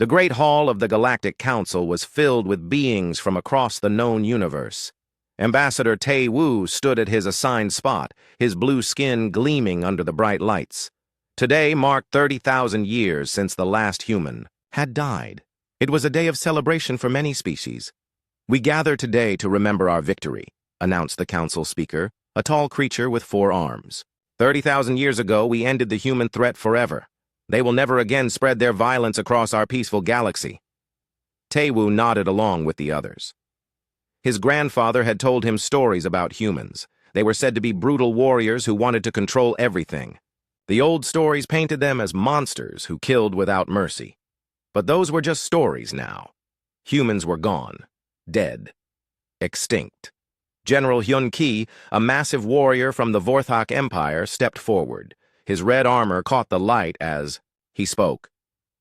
The Great Hall of the Galactic Council was filled with beings from across the known universe. Ambassador Tae Woo stood at his assigned spot, his blue skin gleaming under the bright lights. Today marked 30,000 years since the last human had died. It was a day of celebration for many species. "We gather today to remember our victory," announced the council speaker, a tall creature with 4 arms. 30,000 years ago, we ended the human threat forever. They will never again spread their violence across our peaceful galaxy. Taewoo nodded along with the others. His grandfather had told him stories about humans. They were said to be brutal warriors who wanted to control everything. The old stories painted them as monsters who killed without mercy. But those were just stories now. Humans were gone, dead, extinct. General Hyun Ki, a massive warrior from the Vorthok Empire, stepped forward. His red armor caught the light as he spoke.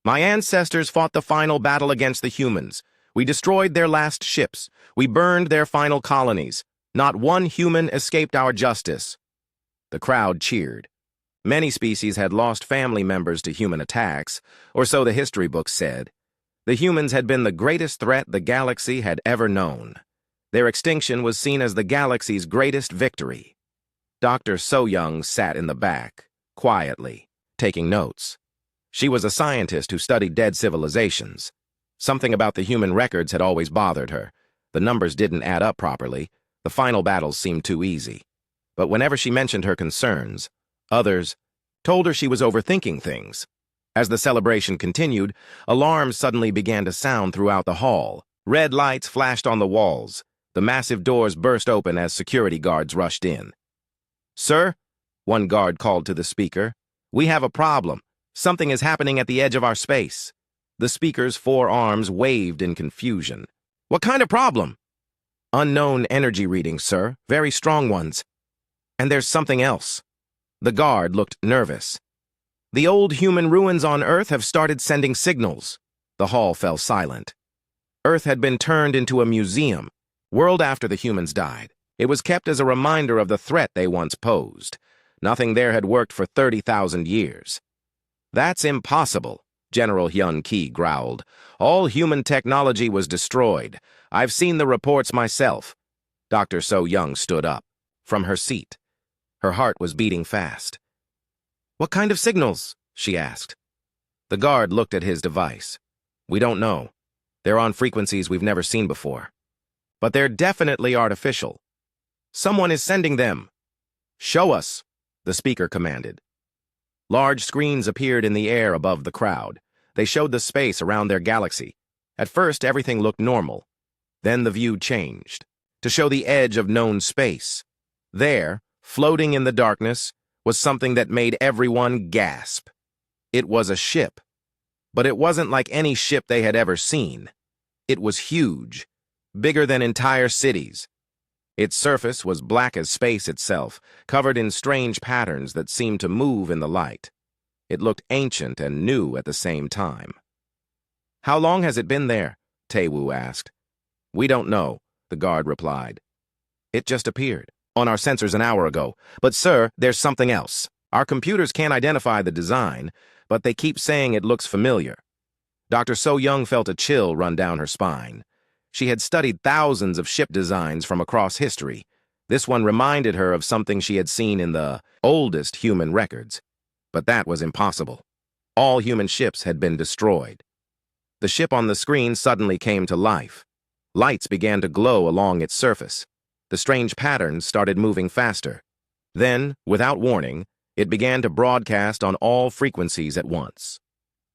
"My ancestors fought the final battle against the humans. We destroyed their last ships. We burned their final colonies. Not one human escaped our justice." The crowd cheered. Many species had lost family members to human attacks, or so the history books said. The humans had been the greatest threat the galaxy had ever known. Their extinction was seen as the galaxy's greatest victory. Dr. So-young sat in the back, quietly, taking notes. She was a scientist who studied dead civilizations. Something about the human records had always bothered her. The numbers didn't add up properly. The final battles seemed too easy. But whenever she mentioned her concerns, others told her she was overthinking things. As the celebration continued, alarms suddenly began to sound throughout the hall. Red lights flashed on the walls. The massive doors burst open as security guards rushed in. "Sir," one guard called to the speaker, "we have a problem. Something is happening at the edge of our space." The speaker's 4 arms waved in confusion. "What kind of problem?" "Unknown energy readings, sir. Very strong ones. And there's something else." The guard looked nervous. "The old human ruins on Earth have started sending signals." The hall fell silent. Earth had been turned into a museum. World after the humans died. It was kept as a reminder of the threat they once posed. Nothing there had worked for 30,000 years. "That's impossible," General Hyun Ki growled. "All human technology was destroyed. I've seen the reports myself." Dr. So-young stood up from her seat. Her heart was beating fast. "What kind of signals?" she asked. The guard looked at his device. "We don't know. They're on frequencies we've never seen before. But they're definitely artificial. Someone is sending them." "Show us," the speaker commanded. Large screens appeared in the air above the crowd. They showed the space around their galaxy. At first, everything looked normal. Then the view changed, to show the edge of known space. There, floating in the darkness, was something that made everyone gasp. It was a ship. But it wasn't like any ship they had ever seen. It was huge, bigger than entire cities. Its surface was black as space itself, covered in strange patterns that seemed to move in the light. It looked ancient and new at the same time. "How long has it been there?" Taewoo asked. "We don't know," the guard replied. "It just appeared on our sensors an hour ago. But sir, there's something else. Our computers can't identify the design, but they keep saying it looks familiar." Dr. So-young felt a chill run down her spine. She had studied thousands of ship designs from across history. This one reminded her of something she had seen in the oldest human records. But that was impossible. All human ships had been destroyed. The ship on the screen suddenly came to life. Lights began to glow along its surface. The strange patterns started moving faster. Then, without warning, it began to broadcast on all frequencies at once.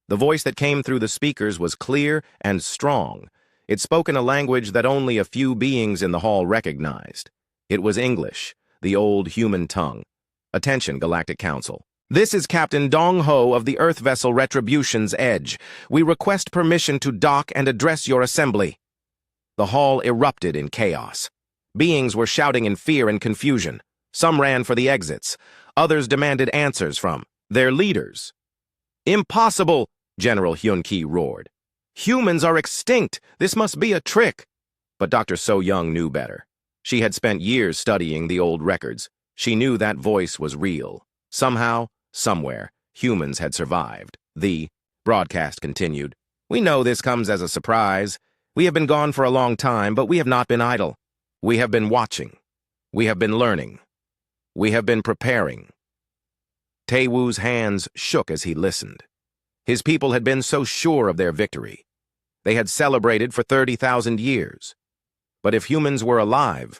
The voice that came through the speakers was clear and strong. It spoke in a language that only a few beings in the hall recognized. It was English, the old human tongue. "Attention, Galactic Council. This is Captain Dong Ho of the Earth vessel Retribution's Edge. We request permission to dock and address your assembly." The hall erupted in chaos. Beings were shouting in fear and confusion. Some ran for the exits. Others demanded answers from their leaders. "Impossible!" General Hyun Ki roared. "Humans are extinct! This must be a trick!" But Dr. So-young knew better. She had spent years studying the old records. She knew that voice was real. Somehow, somewhere, humans had survived. The broadcast continued. We know this comes as a surprise. We have been gone for a long time, but we have not been idle. We have been watching. We have been learning. We have been preparing. Taewoo's hands shook as he listened. His people had been so sure of their victory. They had celebrated for 30,000 years. But if humans were alive,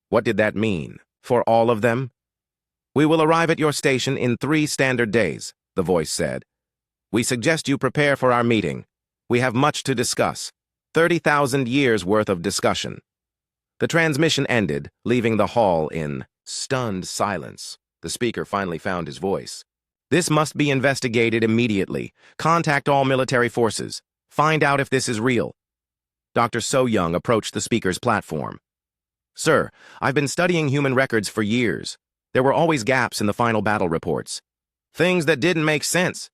what did that mean for all of them? "We will arrive at your station in 3 standard days," the voice said. "We suggest you prepare for our meeting. We have much to discuss. 30,000 years worth of discussion." The transmission ended, leaving the hall in stunned silence. The speaker finally found his voice. "This must be investigated immediately. Contact all military forces. Find out if this is real." Dr. So Young approached the speaker's platform. "Sir, I've been studying human records for years. There were always gaps in the final battle reports. Things that didn't make sense."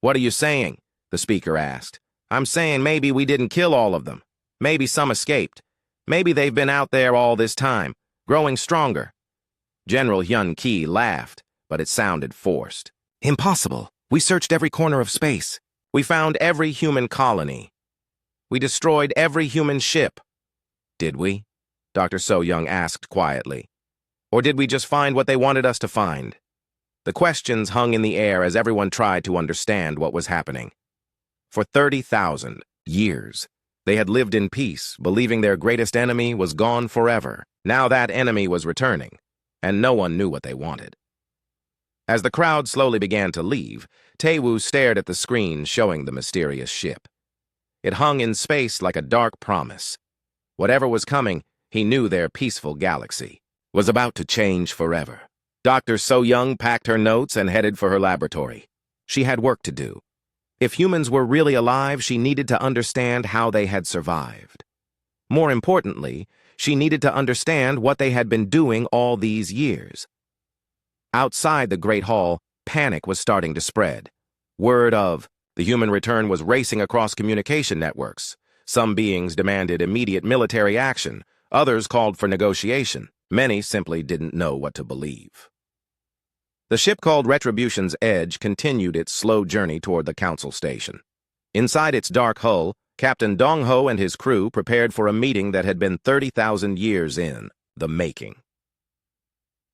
"What are you saying?" the speaker asked. "I'm saying maybe we didn't kill all of them. Maybe some escaped. Maybe they've been out there all this time, growing stronger." General Hyun Ki laughed, but it sounded forced. "Impossible. We searched every corner of space. We found every human colony. We destroyed every human ship." "Did we?" Dr. So Young asked quietly. "Or did we just find what they wanted us to find?" The questions hung in the air as everyone tried to understand what was happening. For 30,000 years, they had lived in peace, believing their greatest enemy was gone forever. Now that enemy was returning, and no one knew what they wanted. As the crowd slowly began to leave, Taewoo stared at the screen showing the mysterious ship. It hung in space like a dark promise. Whatever was coming, he knew their peaceful galaxy was about to change forever. Dr. So Young packed her notes and headed for her laboratory. She had work to do. If humans were really alive, she needed to understand how they had survived. More importantly, she needed to understand what they had been doing all these years. Outside the Great Hall, panic was starting to spread. Word of the human return was racing across communication networks. Some beings demanded immediate military action. Others called for negotiation. Many simply didn't know what to believe. The ship called Retribution's Edge continued its slow journey toward the council station. Inside its dark hull, Captain Dong-ho and his crew prepared for a meeting that had been 30,000 years in the making.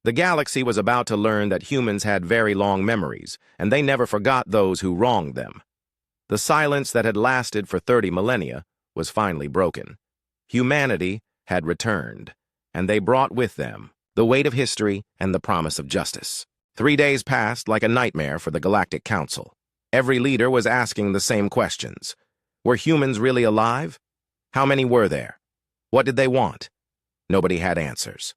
The galaxy was about to learn that humans had very long memories, and they never forgot those who wronged them. The silence that had lasted for 30 millennia was finally broken. Humanity had returned, and they brought with them the weight of history and the promise of justice. 3 days passed like a nightmare for the Galactic Council. Every leader was asking the same questions. Were humans really alive? How many were there? What did they want? Nobody had answers.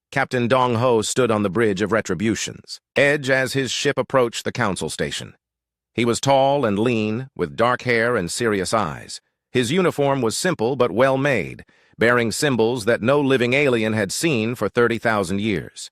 Captain Dong-ho stood on the bridge of Retribution's Edge as his ship approached the council station. He was tall and lean, with dark hair and serious eyes. His uniform was simple but well-made, bearing symbols that no living alien had seen for 30,000 years.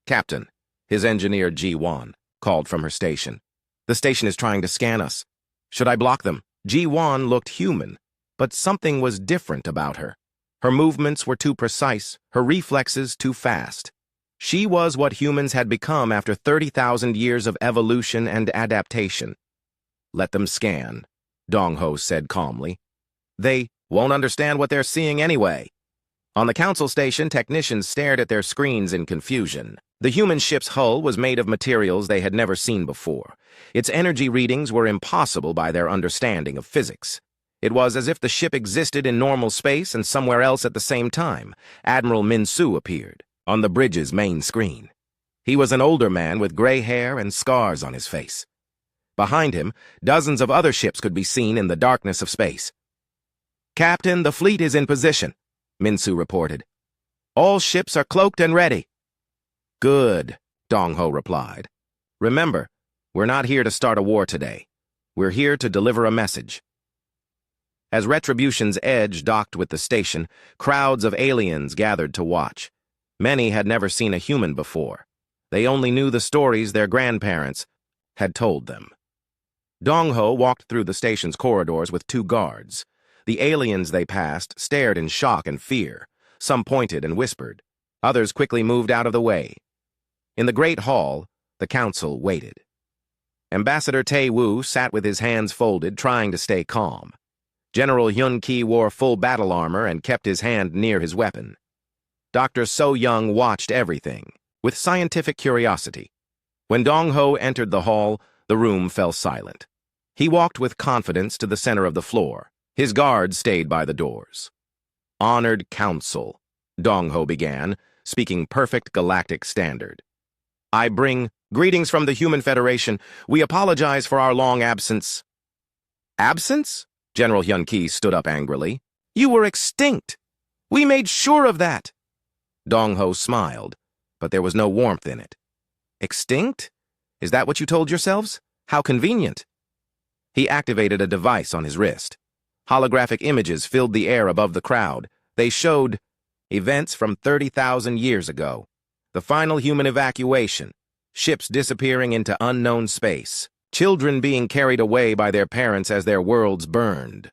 "Captain," his engineer Ji-won called from her station. "The station is trying to scan us. Should I block them?" Ji-won looked human, but something was different about her. Her movements were too precise, her reflexes too fast. She was what humans had become after 30,000 years of evolution and adaptation. "Let them scan," Dong-ho said calmly. "They won't understand what they're seeing anyway." On the council station, technicians stared at their screens in confusion. The human ship's hull was made of materials they had never seen before. Its energy readings were impossible by their understanding of physics. It was as if the ship existed in normal space and somewhere else at the same time. Admiral Min-soo appeared on the bridge's main screen. He was an older man with gray hair and scars on his face. Behind him, dozens of other ships could be seen in the darkness of space. "Captain, the fleet is in position," Min-soo reported. "All ships are cloaked and ready." "Good," Dong-ho replied. "Remember, we're not here to start a war today. We're here to deliver a message." As Retribution's Edge docked with the station, crowds of aliens gathered to watch. Many had never seen a human before. They only knew the stories their grandparents had told them. Dong-ho walked through the station's corridors with 2 guards. The aliens they passed stared in shock and fear. Some pointed and whispered. Others quickly moved out of the way. In the great hall, the council waited. Ambassador Tae-woo sat with his hands folded, trying to stay calm. General Hyun-ki wore full battle armor and kept his hand near his weapon. Dr. So-young watched everything, with scientific curiosity. When Dong-ho entered the hall, the room fell silent. He walked with confidence to the center of the floor. His guards stayed by the doors. "Honored Council," Dong-ho began, speaking perfect galactic standard. "I bring greetings from the Human Federation. We apologize for our long absence." "Absence?" General Hyun-ki stood up angrily. "You were extinct. We made sure of that." Dong-ho smiled, but there was no warmth in it. "Extinct? Is that what you told yourselves? How convenient." He activated a device on his wrist. Holographic images filled the air above the crowd. They showed events from 30,000 years ago. The final human evacuation, ships disappearing into unknown space, children being carried away by their parents as their worlds burned.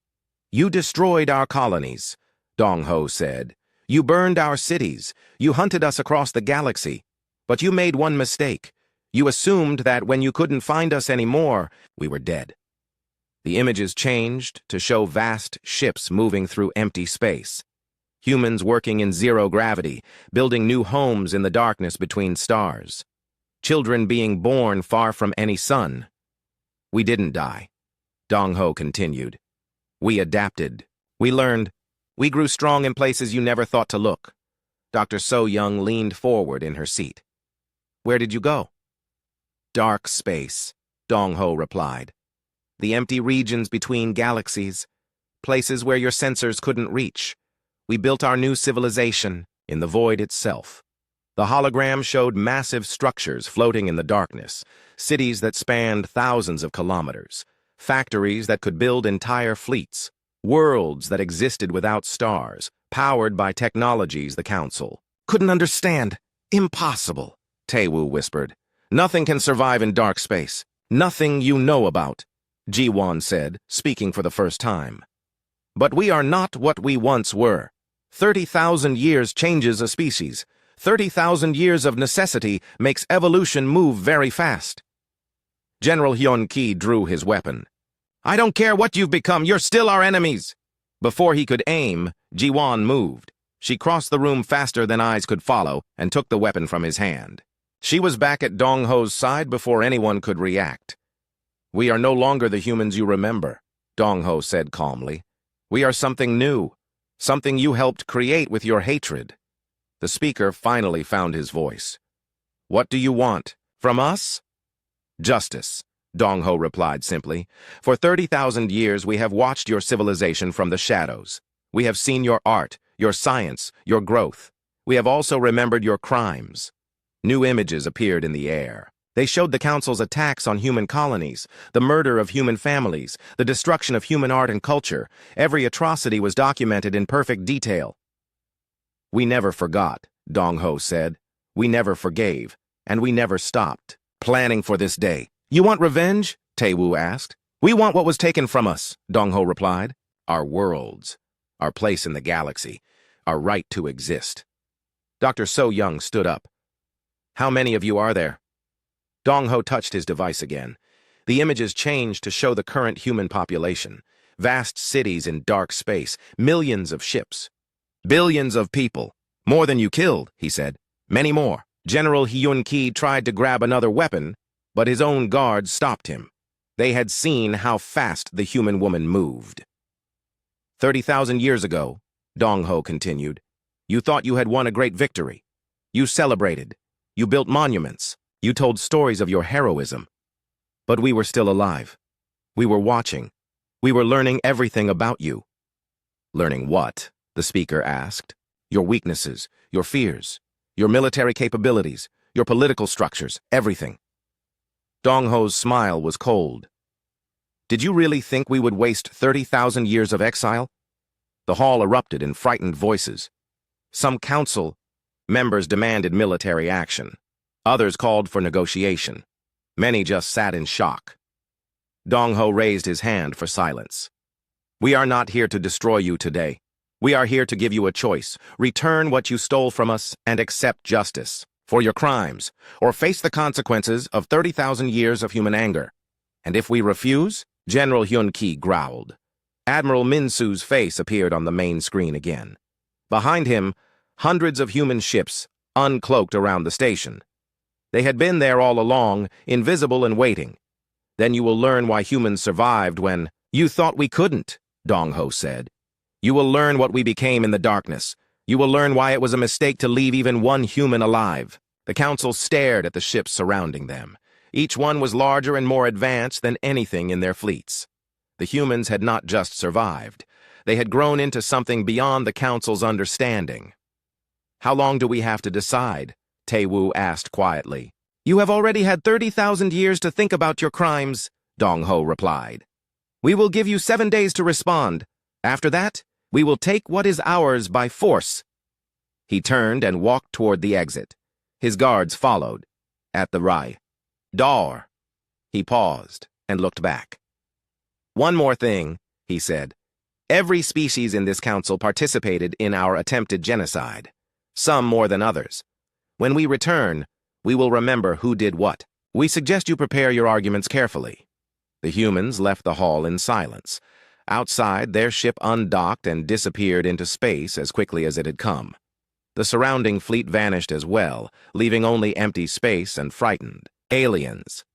"You destroyed our colonies," Dong-ho said. "You burned our cities. You hunted us across the galaxy. But you made one mistake. You assumed that when you couldn't find us anymore, we were dead." The images changed to show vast ships moving through empty space. Humans working in zero gravity, building new homes in the darkness between stars. Children being born far from any sun. "We didn't die," Dong-ho continued. "We adapted. We learned. We grew strong in places you never thought to look." Dr. So-young leaned forward in her seat. "Where did you go?" "Dark space," Dong-ho replied. "The empty regions between galaxies, places where your sensors couldn't reach. We built our new civilization in the void itself." The hologram showed massive structures floating in the darkness, cities that spanned thousands of kilometers, factories that could build entire fleets, worlds that existed without stars, powered by technologies the Council couldn't understand. "Impossible," Tae-woo whispered. "Nothing can survive in dark space. Nothing you know about," Ji-won said, speaking for the first time. "But we are not what we once were. 30,000 years changes a species. 30,000 years of necessity makes evolution move very fast." General Hyun-ki drew his weapon. "I don't care what you've become, you're still our enemies." Before he could aim, Ji-won moved. She crossed the room faster than eyes could follow and took the weapon from his hand. She was back at Dong-ho's side before anyone could react. "We are no longer the humans you remember," Dong-ho said calmly. "We are something new, something you helped create with your hatred." The speaker finally found his voice. "What do you want? From us?" "Justice," Dong-ho replied simply. "For 30,000 years we have watched your civilization from the shadows. We have seen your art, your science, your growth. We have also remembered your crimes." New images appeared in the air. They showed the Council's attacks on human colonies, the murder of human families, the destruction of human art and culture. Every atrocity was documented in perfect detail. "We never forgot," Dong-ho said. "We never forgave, and we never stopped planning for this day." "You want revenge?" Tae-woo asked. "We want what was taken from us," Dong-ho replied. "Our worlds, our place in the galaxy, our right to exist." Dr. So-young stood up. "How many of you are there?" Dong-ho touched his device again. The images changed to show the current human population. Vast cities in dark space, millions of ships. "Billions of people. More than you killed," he said. "Many more." General Hyun-ki tried to grab another weapon, but his own guards stopped him. They had seen how fast the human woman moved. 30,000 years ago," Dong-ho continued, "you thought you had won a great victory. You celebrated. You built monuments. You told stories of your heroism. But we were still alive. We were watching. We were learning everything about you." "Learning what?" the speaker asked. "Your weaknesses, your fears, your military capabilities, your political structures, everything." Dong-ho's smile was cold. "Did you really think we would waste 30,000 years of exile?" The hall erupted in frightened voices. Some council members demanded military action. Others called for negotiation. Many just sat in shock. Dong-ho raised his hand for silence. "We are not here to destroy you today. We are here to give you a choice. Return what you stole from us and accept justice for your crimes, or face the consequences of 30,000 years of human anger." And if we refuse? General Hyun-ki growled. Admiral Min-soo's face appeared on the main screen again. Behind him, hundreds of human ships uncloaked around the station. They had been there all along, invisible and waiting. Then you will learn why humans survived when— You thought we couldn't, Dong-ho said. You will learn what we became in the darkness. You will learn why it was a mistake to leave even one human alive. The council stared at the ships surrounding them. Each one was larger and more advanced than anything in their fleets. The humans had not just survived. They had grown into something beyond the council's understanding. How long do we have to decide? Tae-woo asked quietly. You have already had 30,000 years to think about your crimes, Dong-ho replied. We will give you 7 days to respond. After that, we will take what is ours by force. He turned and walked toward the exit. His guards followed. At the right door, he paused and looked back. One more thing, he said. Every species in this council participated in our attempted genocide, some more than others. When we return, we will remember who did what. We suggest you prepare your arguments carefully. The humans left the hall in silence. Outside, their ship undocked and disappeared into space as quickly as it had come. The surrounding fleet vanished as well, leaving only empty space and frightened aliens.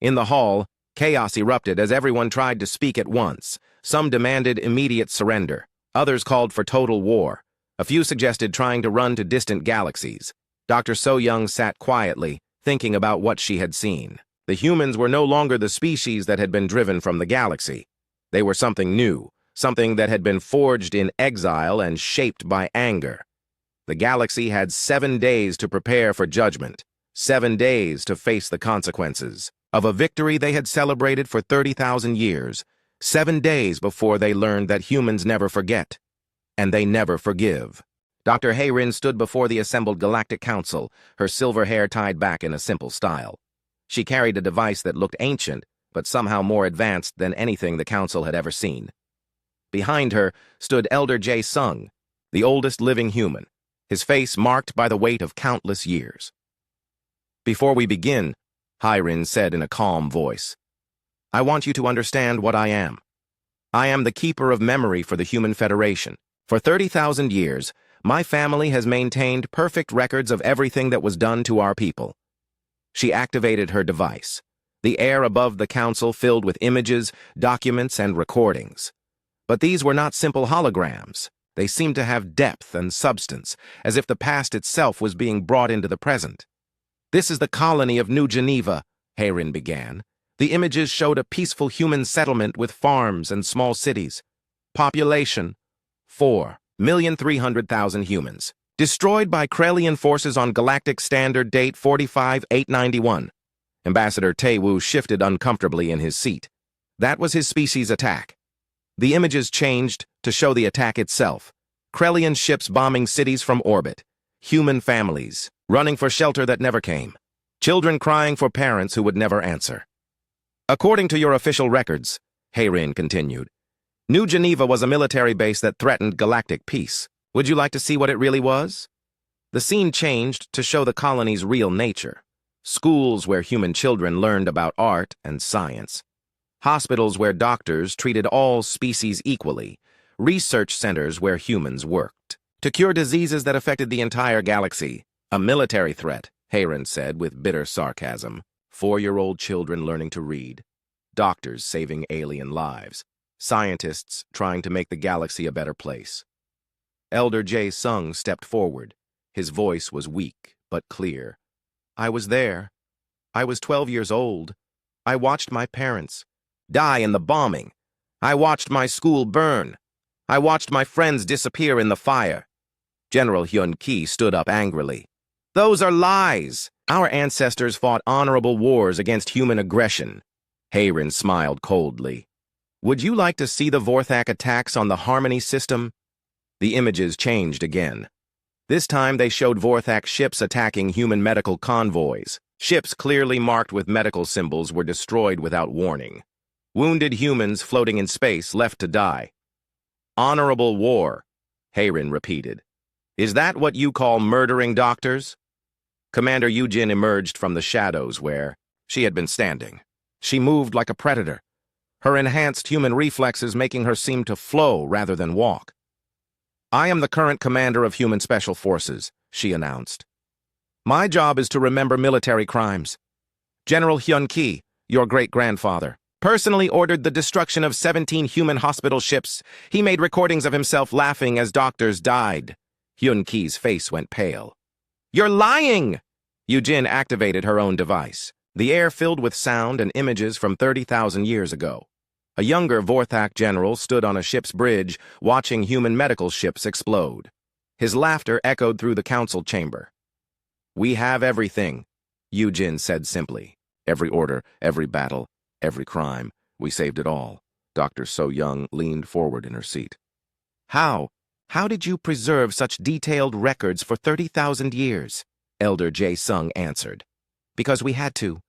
In the hall, chaos erupted as everyone tried to speak at once. Some demanded immediate surrender. Others called for total war. A few suggested trying to run to distant galaxies. Dr. So-young sat quietly, thinking about what she had seen. The humans were no longer the species that had been driven from the galaxy. They were something new, something that had been forged in exile and shaped by anger. The galaxy had 7 days to prepare for judgment, 7 days to face the consequences of a victory they had celebrated for 30,000 years, 7 days before they learned that humans never forget, and they never forgive. Dr. Hayrin stood before the assembled Galactic Council, her silver hair tied back in a simple style. She carried a device that looked ancient, but somehow more advanced than anything the Council had ever seen. Behind her stood Elder Jae-sung, the oldest living human, his face marked by the weight of countless years. Before we begin, Hayrin said in a calm voice, I want you to understand what I am. I am the keeper of memory for the Human Federation. For 30,000 years, my family has maintained perfect records of everything that was done to our people. She activated her device. The air above the council filled with images, documents, and recordings. But these were not simple holograms. They seemed to have depth and substance, as if the past itself was being brought into the present. This is the colony of New Geneva, Hayrin began. The images showed a peaceful human settlement with farms and small cities. Population, 4,300,000 humans. Destroyed by Krelian forces on Galactic Standard Date 45-891. Ambassador Tae-woo shifted uncomfortably in his seat. That was his species' attack. The images changed to show the attack itself. Krelian ships bombing cities from orbit. Human families, running for shelter that never came. Children crying for parents who would never answer. According to your official records, Hayrin continued, New Geneva was a military base that threatened galactic peace. Would you like to see what it really was? The scene changed to show the colony's real nature. Schools where human children learned about art and science. Hospitals where doctors treated all species equally. Research centers where humans worked. To cure diseases that affected the entire galaxy. A military threat, Hayrin said with bitter sarcasm. 4-year-old children learning to read. Doctors saving alien lives. Scientists trying to make the galaxy a better place. Elder Jae-sung stepped forward. His voice was weak but clear. I was there. I was 12 years old. I watched my parents die in the bombing. I watched my school burn. I watched my friends disappear in the fire. General Hyun-ki stood up angrily. Those are lies. Our ancestors fought honorable wars against human aggression. Hayrin smiled coldly. Would you like to see the Vorthak attacks on the Harmony system? The images changed again. This time they showed Vorthak ships attacking human medical convoys. Ships clearly marked with medical symbols were destroyed without warning. Wounded humans floating in space left to die. Honorable war, Hayrin repeated. Is that what you call murdering doctors? Commander Yujin emerged from the shadows where she had been standing. She moved like a predator, her enhanced human reflexes making her seem to flow rather than walk. "I am the current commander of Human Special Forces," she announced. "My job is to remember military crimes. General Hyun-ki, your great-grandfather, personally ordered the destruction of 17 human hospital ships. He made recordings of himself laughing as doctors died." Hyun-ki's face went pale. "You're lying!" Yujin activated her own device. The air filled with sound and images from 30,000 years ago. A younger Vorthak general stood on a ship's bridge, watching human medical ships explode. His laughter echoed through the council chamber. "We have everything," Yujin said simply. "Every order, every battle, every crime. We saved it all." Dr. So-young leaned forward in her seat. How did you preserve such detailed records for 30,000 years?" Elder Jae-sung answered. "Because we had to.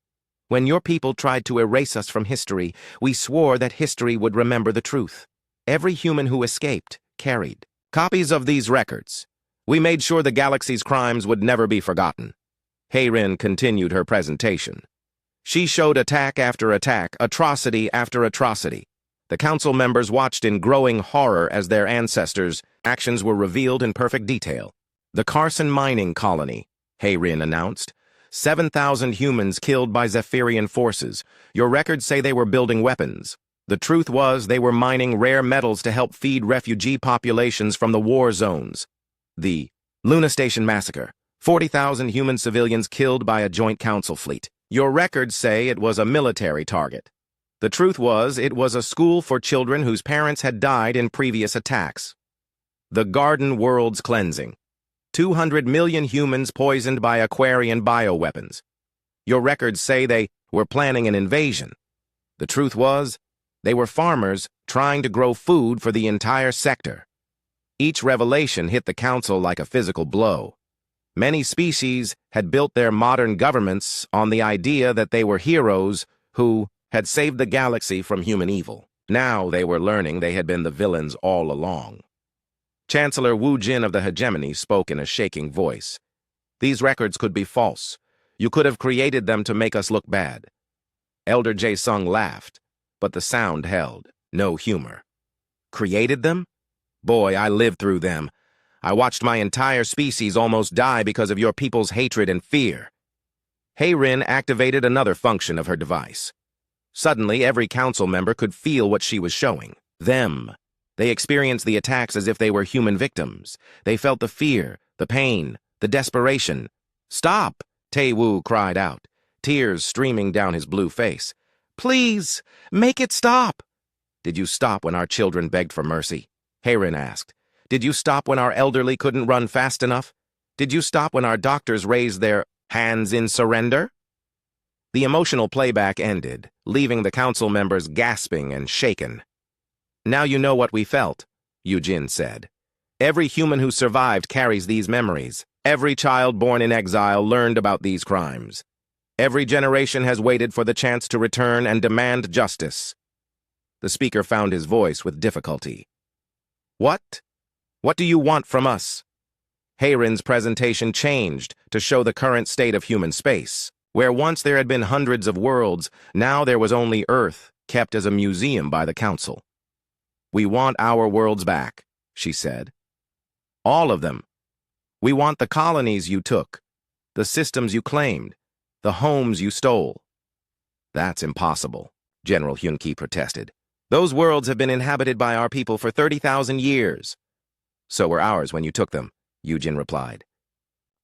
When your people tried to erase us from history, we swore that history would remember the truth. Every human who escaped carried copies of these records. We made sure the galaxy's crimes would never be forgotten." Heirin continued her presentation. She showed attack after attack, atrocity after atrocity. The council members watched in growing horror as their ancestors' actions were revealed in perfect detail. "The Carson mining colony," Heirin announced. 7,000 humans killed by Zephyrian forces. Your records say they were building weapons. The truth was they were mining rare metals to help feed refugee populations from the war zones. The Luna Station massacre. 40,000 human civilians killed by a joint council fleet. Your records say it was a military target. The truth was it was a school for children whose parents had died in previous attacks. The Garden World's cleansing. 200 million humans poisoned by Aquarian bioweapons. Your records say they were planning an invasion. The truth was, they were farmers trying to grow food for the entire sector. Each revelation hit the council like a physical blow. Many species had built their modern governments on the idea that they were heroes who had saved the galaxy from human evil. Now they were learning they had been the villains all along. Chancellor Wu Jin of the Hegemony spoke in a shaking voice. "These records could be false. You could have created them to make us look bad." Elder Jae-sung laughed, but the sound held, no humor. "Created them? Boy, I lived through them. I watched my entire species almost die because of your people's hatred and fear." Heirin activated another function of her device. Suddenly, every council member could feel what she was showing. Them. They experienced the attacks as if they were human victims. They felt the fear, the pain, the desperation. "Stop!" Tae-woo cried out, tears streaming down his blue face. "Please, make it stop!" "Did you stop when our children begged for mercy?" Heirin asked. "Did you stop when our elderly couldn't run fast enough? Did you stop when our doctors raised their hands in surrender?" The emotional playback ended, leaving the council members gasping and shaken. "Now you know what we felt," Yujin said. "Every human who survived carries these memories. Every child born in exile learned about these crimes. Every generation has waited for the chance to return and demand justice." The speaker found his voice with difficulty. "What? What do you want from us?" Heirin's presentation changed to show the current state of human space. Where once there had been hundreds of worlds, now there was only Earth, kept as a museum by the council. "We want our worlds back," she said. "All of them. We want the colonies you took, the systems you claimed, the homes you stole." "That's impossible," General Hyun-ki protested. "Those worlds have been inhabited by our people for 30,000 years. "So were ours when you took them," Yujin replied.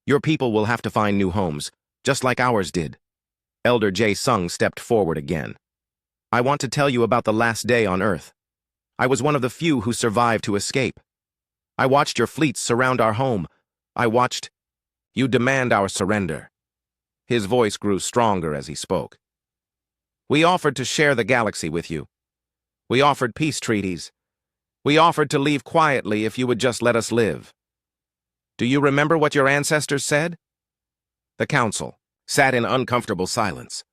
"Your people will have to find new homes, just like ours did." Elder Jae-sung stepped forward again. "I want to tell you about the last day on Earth. I was one of the few who survived to escape. I watched your fleets surround our home. I watched you demand our surrender." His voice grew stronger as he spoke. "We offered to share the galaxy with you. We offered peace treaties. We offered to leave quietly if you would just let us live. Do you remember what your ancestors said?" The council sat in uncomfortable silence.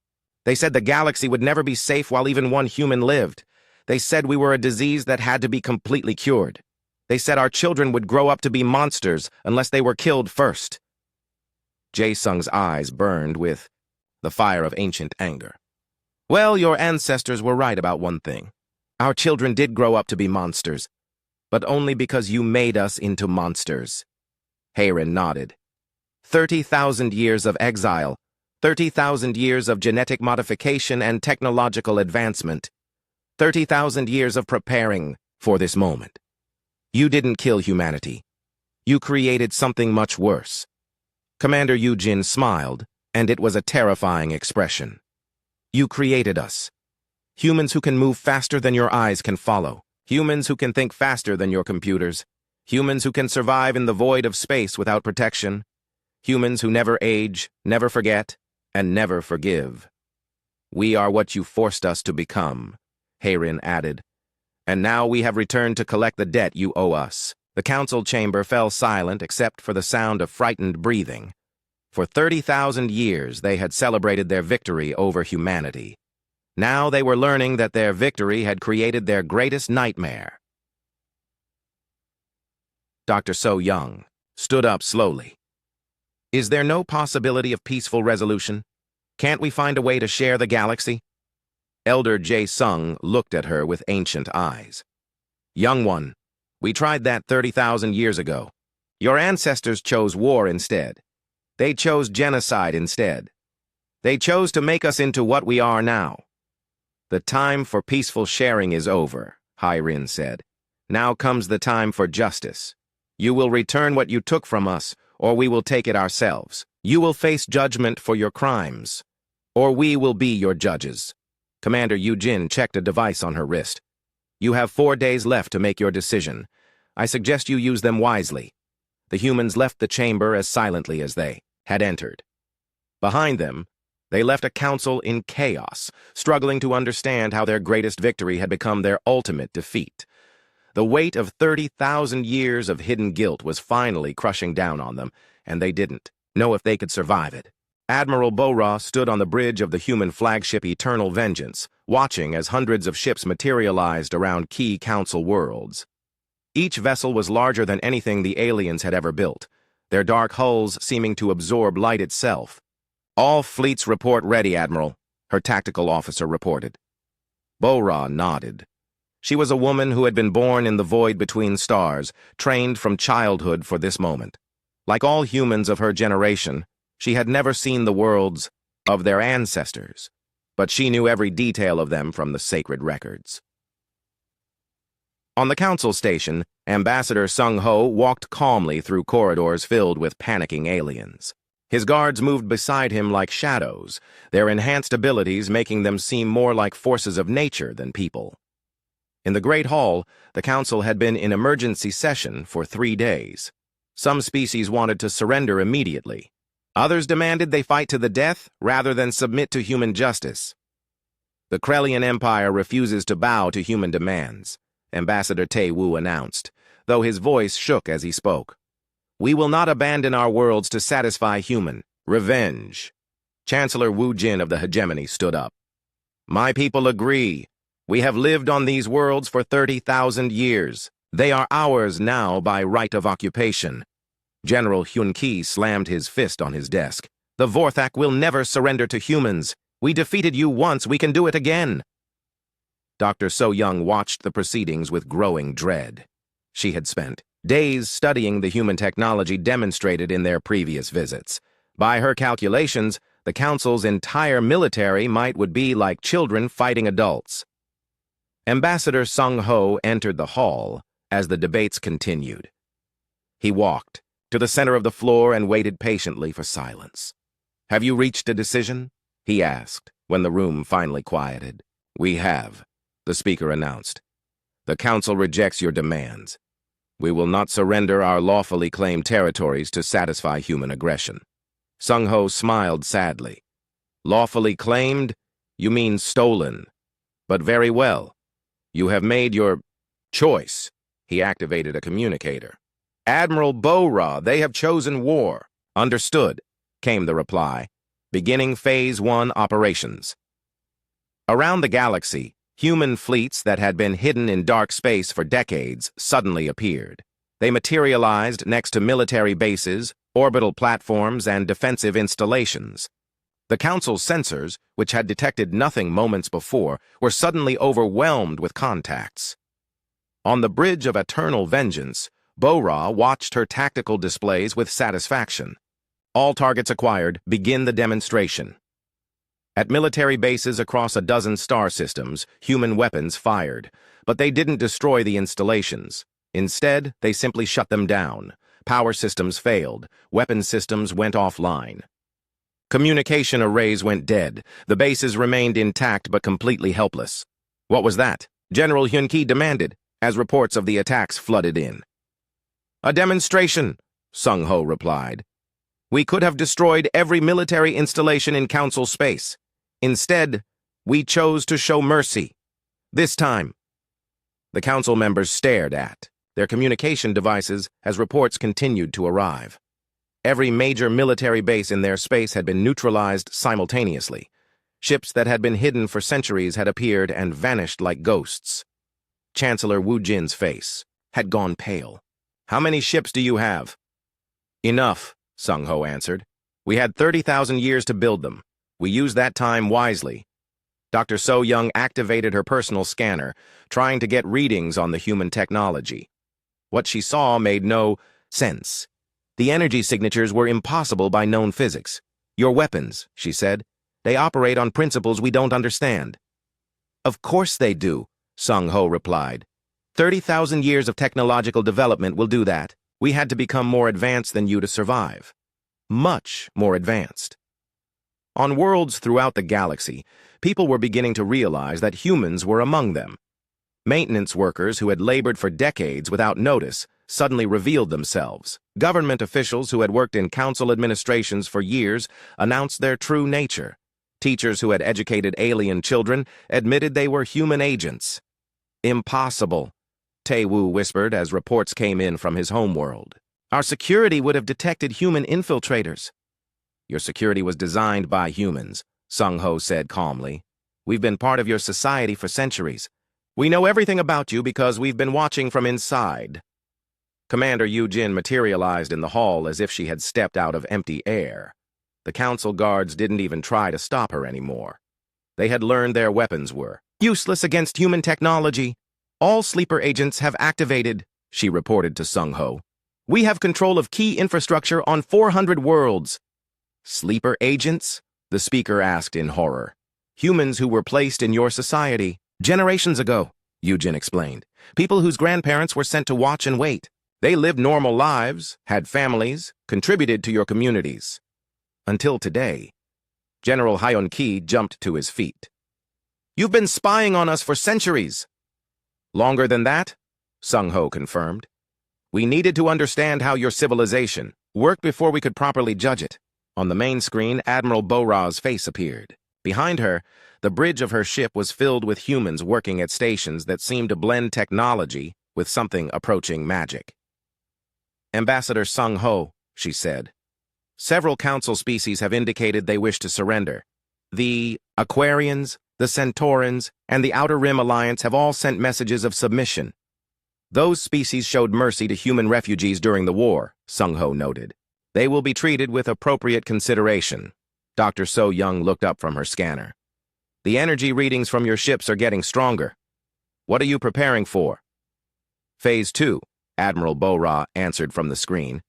They said the galaxy would never be safe while even one human lived. They said we were a disease that had to be completely cured. They said our children would grow up to be monsters unless they were killed first. Jae-sung's eyes burned with the fire of ancient anger. Well, your ancestors were right about one thing. Our children did grow up to be monsters, but only because you made us into monsters. Hayren nodded. 30,000 years of exile, 30,000 years of genetic modification and technological advancement, 30,000 years of preparing for this moment. You didn't kill humanity. You created something much worse. Commander Eugene smiled, and it was a terrifying expression. You created us. Humans who can move faster than your eyes can follow. Humans who can think faster than your computers. Humans who can survive in the void of space without protection. Humans who never age, never forget, and never forgive. We are what you forced us to become, Hayren added. And now we have returned to collect the debt you owe us. The council chamber fell silent except for the sound of frightened breathing. For 30,000 years they had celebrated their victory over humanity. Now they were learning that their victory had created their greatest nightmare. Dr. So Young stood up slowly. Is there no possibility of peaceful resolution? Can't we find a way to share the galaxy? Elder Jae Sung looked at her with ancient eyes. Young one, we tried that 30,000 years ago. Your ancestors chose war instead. They chose genocide instead. They chose to make us into what we are now. The time for peaceful sharing is over, Hayren said. Now comes the time for justice. You will return what you took from us, or we will take it ourselves. You will face judgment for your crimes, or we will be your judges. Commander Eugene checked a device on her wrist. You have 4 days left to make your decision. I suggest you use them wisely. The humans left the chamber as silently as they had entered. Behind them, they left a council in chaos, struggling to understand how their greatest victory had become their ultimate defeat. The weight of 30,000 years of hidden guilt was finally crushing down on them, and they didn't know if they could survive it. Admiral Bo-Ra stood on the bridge of the human flagship Eternal Vengeance, watching as hundreds of ships materialized around key council worlds. Each vessel was larger than anything the aliens had ever built, their dark hulls seeming to absorb light itself. All fleets report ready, Admiral, her tactical officer reported. Bo-Ra nodded. She was a woman who had been born in the void between stars, trained from childhood for this moment. Like all humans of her generation, she had never seen the worlds of their ancestors, but she knew every detail of them from the sacred records. On the council station, Ambassador Sung Ho walked calmly through corridors filled with panicking aliens. His guards moved beside him like shadows, their enhanced abilities making them seem more like forces of nature than people. In the Great Hall, the council had been in emergency session for 3 days. Some species wanted to surrender immediately. Others demanded they fight to the death rather than submit to human justice. The Krellian Empire refuses to bow to human demands, Ambassador Tae-Woo announced, though his voice shook as he spoke. We will not abandon our worlds to satisfy human revenge. Chancellor Wu Jin of the hegemony stood up. My people agree. We have lived on these worlds for 30,000 years. They are ours now by right of occupation. General Hyun Ki slammed his fist on his desk. The Vorthak will never surrender to humans. We defeated you once, we can do it again. Dr. So Young watched the proceedings with growing dread. She had spent days studying the human technology demonstrated in their previous visits. By her calculations, the Council's entire military might would be like children fighting adults. Ambassador Sung Ho entered the hall as the debates continued. He walked to the center of the floor and waited patiently for silence. Have you reached a decision? He asked when the room finally quieted. We have, the speaker announced. The Council rejects your demands. We will not surrender our lawfully claimed territories to satisfy human aggression. Sung Ho smiled sadly. Lawfully claimed? You mean stolen. But very well. You have made your choice. He activated a communicator. Admiral Bo-Ra, they have chosen war. Understood, came the reply. Beginning Phase 1 operations. Around the galaxy, human fleets that had been hidden in dark space for decades suddenly appeared. They materialized next to military bases, orbital platforms, and defensive installations. The Council's sensors, which had detected nothing moments before, were suddenly overwhelmed with contacts. On the bridge of eternal vengeance, Bo-Ra watched her tactical displays with satisfaction. All targets acquired, begin the demonstration. At military bases across a dozen star systems, human weapons fired, but they didn't destroy the installations. Instead, they simply shut them down. Power systems failed. Weapon systems went offline. Communication arrays went dead. The bases remained intact but completely helpless. What was that? General Hyun-ki demanded, as reports of the attacks flooded in. A demonstration, Sung-ho replied. We could have destroyed every military installation in Council space. Instead, we chose to show mercy. This time. The Council members stared at their communication devices as reports continued to arrive. Every major military base in their space had been neutralized simultaneously. Ships that had been hidden for centuries had appeared and vanished like ghosts. Chancellor Wu Jin's face had gone pale. How many ships do you have? Enough, Sung-ho answered. We had 30,000 years to build them. We used that time wisely. Dr. So-young activated her personal scanner, trying to get readings on the human technology. What she saw made no sense. The energy signatures were impossible by known physics. Your weapons, she said, they operate on principles we don't understand. Of course they do, Sung-ho replied. 30,000 years of technological development will do that. We had to become more advanced than you to survive. Much more advanced. On worlds throughout the galaxy, people were beginning to realize that humans were among them. Maintenance workers who had labored for decades without notice suddenly revealed themselves. Government officials who had worked in council administrations for years announced their true nature. Teachers who had educated alien children admitted they were human agents. Impossible, Tae-woo whispered as reports came in from his homeworld. Our security would have detected human infiltrators. Your security was designed by humans, Sung-ho said calmly. We've been part of your society for centuries. We know everything about you because we've been watching from inside. Commander Yu Jin materialized in the hall as if she had stepped out of empty air. The council guards didn't even try to stop her anymore. They had learned their weapons were useless against human technology. All sleeper agents have activated, she reported to Sung-ho. We have control of key infrastructure on 400 worlds. Sleeper agents? The speaker asked in horror. Humans who were placed in your society generations ago, Yu-jin explained. People whose grandparents were sent to watch and wait. They lived normal lives, had families, contributed to your communities. Until today. General Hyun-ki jumped to his feet. You've been spying on us for centuries. Longer than that? Sung-ho confirmed. We needed to understand how your civilization worked before we could properly judge it. On the main screen, Admiral Bo-Ra's face appeared. Behind her, the bridge of her ship was filled with humans working at stations that seemed to blend technology with something approaching magic. Ambassador Sung-ho, she said. Several council species have indicated they wish to surrender. The Aquarians, the Centaurans, and the Outer Rim Alliance have all sent messages of submission. Those species showed mercy to human refugees during the war, Sung-ho noted. They will be treated with appropriate consideration. Dr. So-young looked up from her scanner. The energy readings from your ships are getting stronger. What are you preparing for? Phase 2, Admiral Bo-Ra answered from the screen.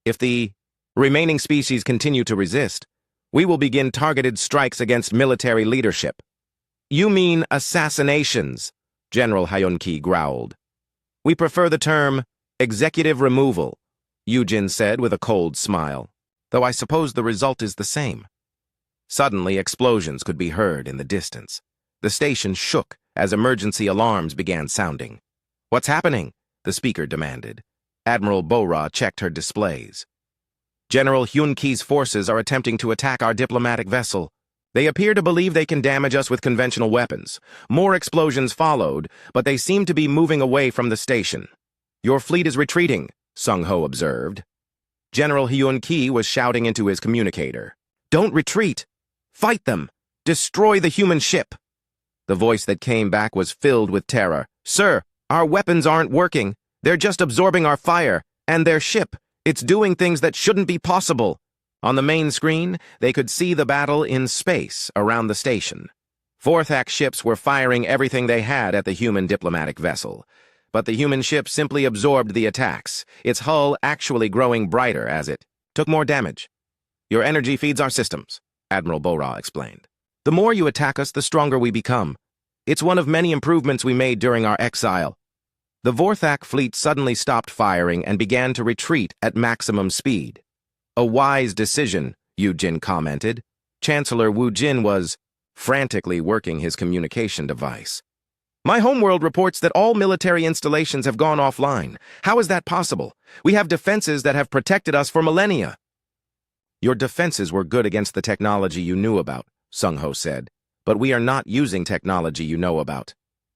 If the remaining species continue to resist, we will begin targeted strikes against military leadership. You mean assassinations, General Hyun-ki growled. We prefer the term executive removal, Yu-jin said with a cold smile, though I suppose the result is the same. Suddenly, explosions could be heard in the distance. The station shook as emergency alarms began sounding. What's happening? The speaker demanded. Admiral Bo-Ra checked her displays. General Hyun-ki's forces are attempting to attack our diplomatic vessel. They appear to believe they can damage us with conventional weapons. More explosions followed, but they seem to be moving away from the station. Your fleet is retreating, Sung-ho observed. General Hyun-ki was shouting into his communicator. Don't retreat! Fight them! Destroy the human ship! The voice that came back was filled with terror. Sir, our weapons aren't working. They're just absorbing our fire. And their ship, it's doing things that shouldn't be possible. On the main screen, they could see the battle in space around the station. Vorthak ships were firing everything they had at the human diplomatic vessel. But the human ship simply absorbed the attacks, its hull actually growing brighter as it took more damage. "Your energy feeds our systems," Admiral Bora explained. "The more you attack us, the stronger we become. It's one of many improvements we made during our exile." The Vorthak fleet suddenly stopped firing and began to retreat at maximum speed. "A wise decision," Yu Jin commented. Chancellor Wu Jin was frantically working his communication device. "My homeworld reports that all military installations have gone offline. How is that possible? We have defenses that have protected us for millennia." "Your defenses were good against the technology you knew about," Sung Ho said. "But we are not using technology you know about."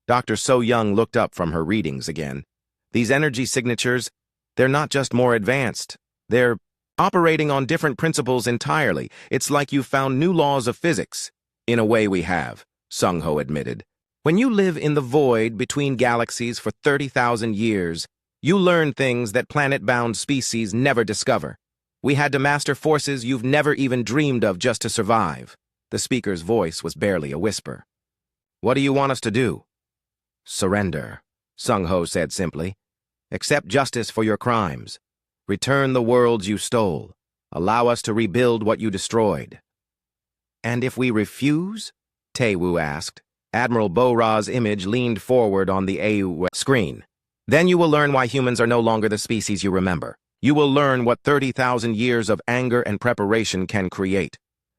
Dr. So Young looked up from her readings again. "These energy signatures, they're not just more advanced. They're operating on different principles entirely. It's like you found new laws of physics." "In a way we have," Sung Ho admitted. "When you live in the void between galaxies for 30,000 years, you learn things that planet-bound species never discover. We had to master forces you've never even dreamed of just to survive." The speaker's voice was barely a whisper. "What do you want us to do?" "Surrender," Sung Ho said simply. "Accept justice for your crimes. Return the worlds you stole. Allow us to rebuild what you destroyed." "And if we refuse?" Tae-Woo asked. Admiral Bo-Ra's image leaned forward on the AU screen. "Then you will learn why humans are no longer the species you remember. You will learn what 30,000 years of anger and preparation can create.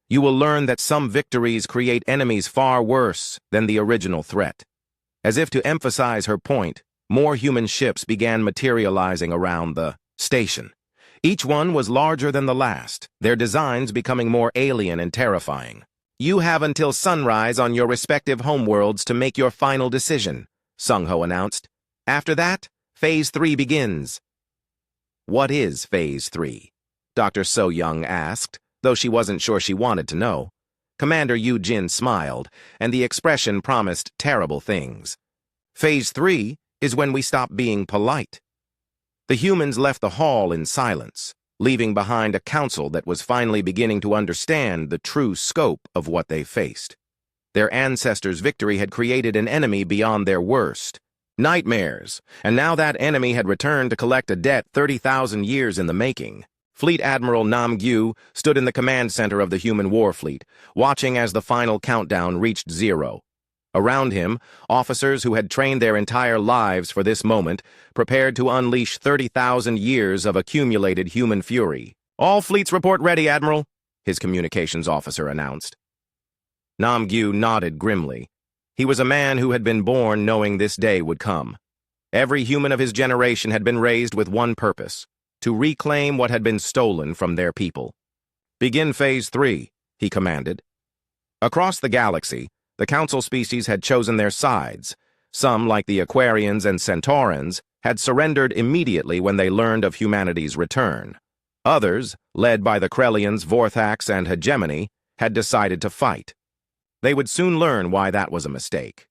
You will learn that some victories create enemies far worse than the original threat." As if to emphasize her point, more human ships began materializing around the station. Each one was larger than the last, their designs becoming more alien and terrifying. "You have until sunrise on your respective homeworlds to make your final decision," Sung Ho announced. "After that, Phase 3 begins." "What is Phase 3? Dr. So Young asked, though she wasn't sure she wanted to know. Commander Yu Jin smiled, and the expression promised terrible things. "Phase 3 is when we stop being polite." The humans left the hall in silence, leaving behind a council that was finally beginning to understand the true scope of what they faced. Their ancestors' victory had created an enemy beyond their worst nightmares, and now that enemy had returned to collect a debt 30,000 years in the making. Fleet Admiral Nam Gyu stood in the command center of the human war fleet, watching as the final countdown reached 0. Around him, officers who had trained their entire lives for this moment prepared to unleash 30,000 years of accumulated human fury. "All fleets report ready, Admiral," his communications officer announced. Nam Gyu nodded grimly. He was a man who had been born knowing this day would come. Every human of his generation had been raised with one purpose: to reclaim what had been stolen from their people. "Begin Phase 3, he commanded. Across the galaxy, the Council species had chosen their sides. Some, like the Aquarians and Centaurans, had surrendered immediately when they learned of humanity's return. Others, led by the Krellians, Vorthax, and Hegemony, had decided to fight. They would soon learn why that was a mistake.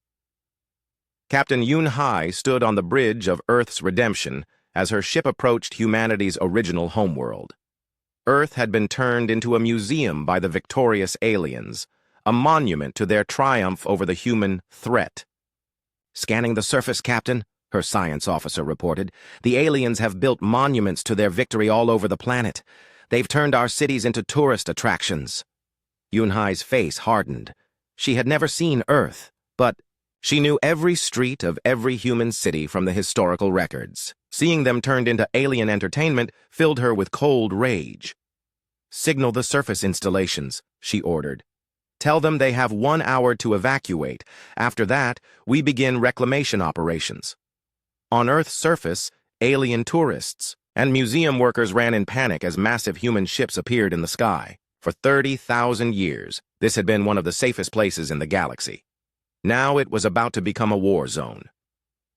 Captain Yun Hai stood on the bridge of Earth's redemption as her ship approached humanity's original homeworld. Earth had been turned into a museum by the victorious aliens, a monument to their triumph over the human threat. "Scanning the surface, Captain," her science officer reported. "The aliens have built monuments to their victory all over the planet. They've turned our cities into tourist attractions." Yun Hai's face hardened. She had never seen Earth, but she knew every street of every human city from the historical records. Seeing them turned into alien entertainment filled her with cold rage. "Signal the surface installations," she ordered. "Tell them they have 1 hour to evacuate. After that, we begin reclamation operations." On Earth's surface, alien tourists and museum workers ran in panic as massive human ships appeared in the sky. For 30,000 years, this had been one of the safest places in the galaxy. Now it was about to become a war zone.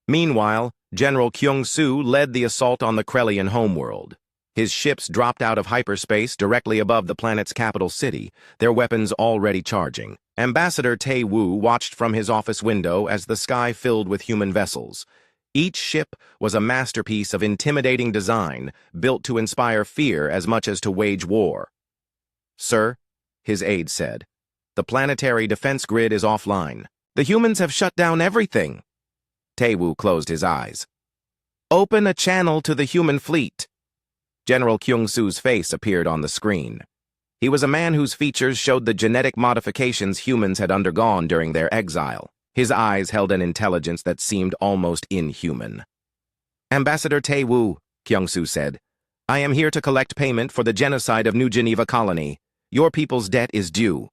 Meanwhile, General Kyung-Soo led the assault on the Krellian homeworld. His ships dropped out of hyperspace directly above the planet's capital city, their weapons already charging. Ambassador Tae-Woo watched from his office window as the sky filled with human vessels. Each ship was a masterpiece of intimidating design, built to inspire fear as much as to wage war. Sir, his aide said, the planetary defense grid is offline. The humans have shut down everything. Tae-woo closed his eyes. Open a channel to the human fleet. General Kyung-soo's face appeared on the screen. He was a man whose features showed the genetic modifications humans had undergone during their exile. His eyes held an intelligence that seemed almost inhuman. Ambassador Tae-woo, Kyung-soo said, I am here to collect payment for the genocide of New Geneva Colony. Your people's debt is due.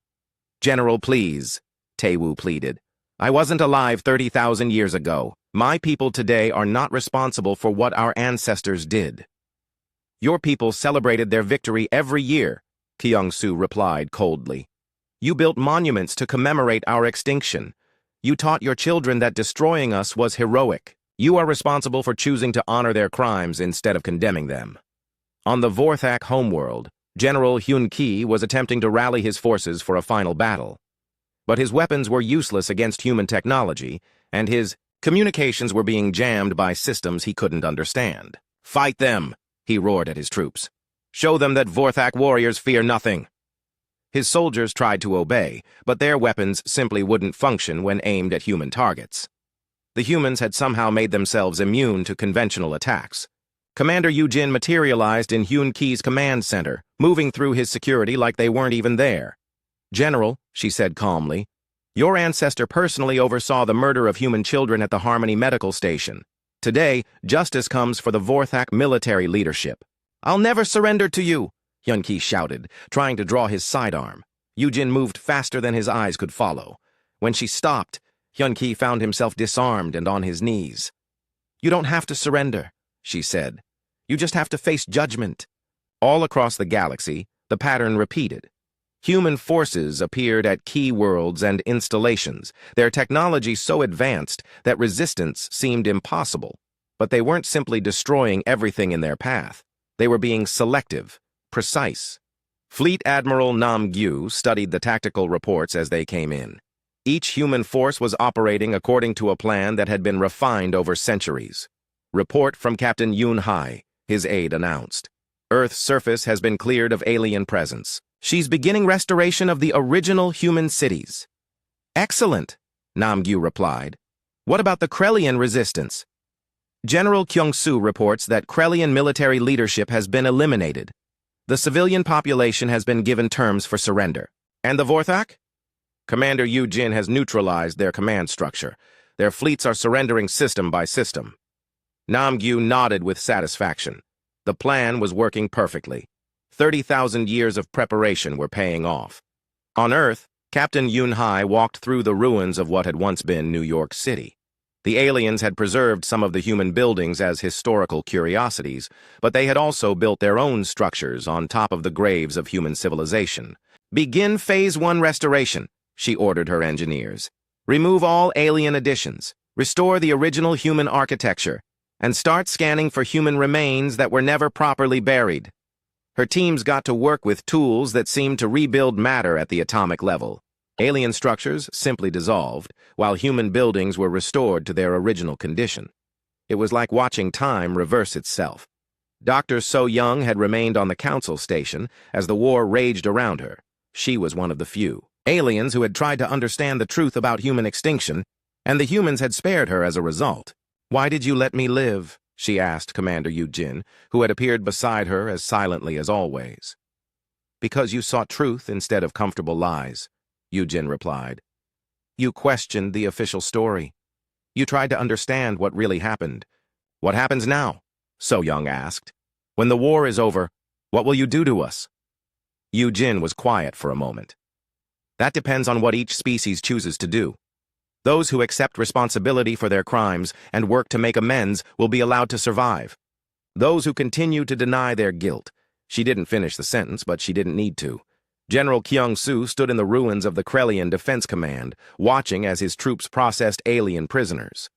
General, please, Tae-woo pleaded. I wasn't alive 30,000 years ago. My people today are not responsible for what our ancestors did. Your people celebrated their victory every year, Kyung-soo replied coldly. You built monuments to commemorate our extinction. You taught your children that destroying us was heroic. You are responsible for choosing to honor their crimes instead of condemning them. On the Vorthak homeworld, General Hyun-ki was attempting to rally his forces for a final battle. But his weapons were useless against human technology, and his communications were being jammed by systems he couldn't understand. Fight them, he roared at his troops. Show them that Vorthak warriors fear nothing. His soldiers tried to obey, but their weapons simply wouldn't function when aimed at human targets. The humans had somehow made themselves immune to conventional attacks. Commander Yoo-jin materialized in Hyun-ki's command center, moving through his security like they weren't even there. General, she said calmly, your ancestor personally oversaw the murder of human children at the Harmony Medical Station. Today, justice comes for the Vorthak military leadership. I'll never surrender to you, Hyun-ki shouted, trying to draw his sidearm. Yoo-jin moved faster than his eyes could follow. When she stopped, Hyun-ki found himself disarmed and on his knees. You don't have to surrender, she said. You just have to face judgment. All across the galaxy, the pattern repeated. Human forces appeared at key worlds and installations, their technology so advanced that resistance seemed impossible. But they weren't simply destroying everything in their path. They were being selective, precise. Fleet Admiral Nam-gyu studied the tactical reports as they came in. Each human force was operating according to a plan that had been refined over centuries. Report from Captain Yoon-hai, his aide announced. Earth's surface has been cleared of alien presence. She's beginning restoration of the original human cities. Excellent, Nam-gyu replied. What about the Krellian resistance? General Kyung-soo reports that Krellian military leadership has been eliminated. The civilian population has been given terms for surrender. And the Vorthak? Commander Yoo-jin has neutralized their command structure. Their fleets are surrendering system by system. Nam-gyu nodded with satisfaction. The plan was working perfectly. 30,000 years of preparation were paying off. On Earth, Captain Yoon-hai walked through the ruins of what had once been New York City. The aliens had preserved some of the human buildings as historical curiosities, but they had also built their own structures on top of the graves of human civilization. Begin Phase 1 restoration, she ordered her engineers. Remove all alien additions, restore the original human architecture, and start scanning for human remains that were never properly buried. Her teams got to work with tools that seemed to rebuild matter at the atomic level. Alien structures simply dissolved, while human buildings were restored to their original condition. It was like watching time reverse itself. Dr. So-young had remained on the council station as the war raged around her. She was one of the few aliens who had tried to understand the truth about human extinction, and the humans had spared her as a result. Why did you let me live? She asked Commander Yoo-jin, who had appeared beside her as silently as always. Because you sought truth instead of comfortable lies, Yoo-jin replied. You questioned the official story. You tried to understand what really happened. What happens now? So-young asked. When the war is over, what will you do to us? Yoo-jin was quiet for a moment. That depends on what each species chooses to do. Those who accept responsibility for their crimes and work to make amends will be allowed to survive. Those who continue to deny their guilt. She didn't finish the sentence, but she didn't need to. General Kyung-soo stood in the ruins of the Krellian Defense Command, watching as his troops processed alien prisoners.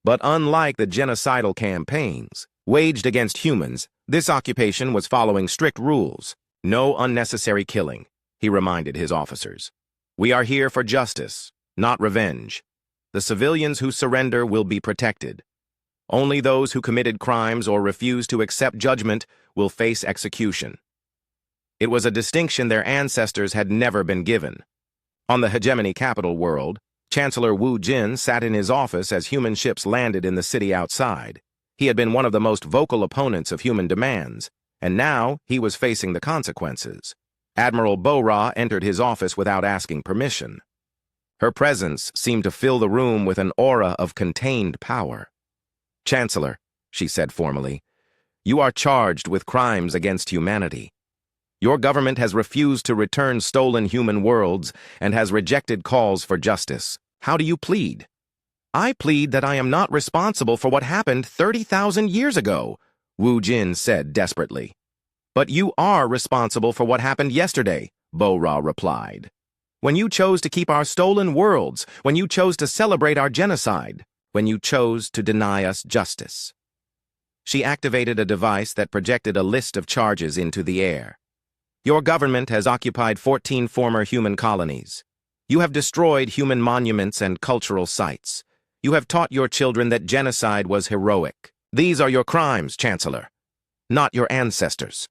But unlike the genocidal campaigns waged against humans, this occupation was following strict rules. No unnecessary killing, he reminded his officers. We are here for justice, not revenge. The civilians who surrender will be protected. Only those who committed crimes or refuse to accept judgment will face execution. It was a distinction their ancestors had never been given. On the hegemony capital world, Chancellor Wu Jin sat in his office as human ships landed in the city outside. He had been one of the most vocal opponents of human demands, and now he was facing the consequences. Admiral Bo-Ra entered his office without asking permission. Her presence seemed to fill the room with an aura of contained power. "Chancellor," she said formally, "you are charged with crimes against humanity. Your government has refused to return stolen human worlds and has rejected calls for justice. How do you plead?" "I plead that I am not responsible for what happened 30,000 years ago," Wu Jin said desperately. "But you are responsible for what happened yesterday," Bo-Ra replied. "When you chose to keep our stolen worlds, when you chose to celebrate our genocide, when you chose to deny us justice." She activated a device that projected a list of charges into the air. "Your government has occupied 14 former human colonies. You have destroyed human monuments and cultural sites. You have taught your children that genocide was heroic. These are your crimes, Chancellor, not your ancestors."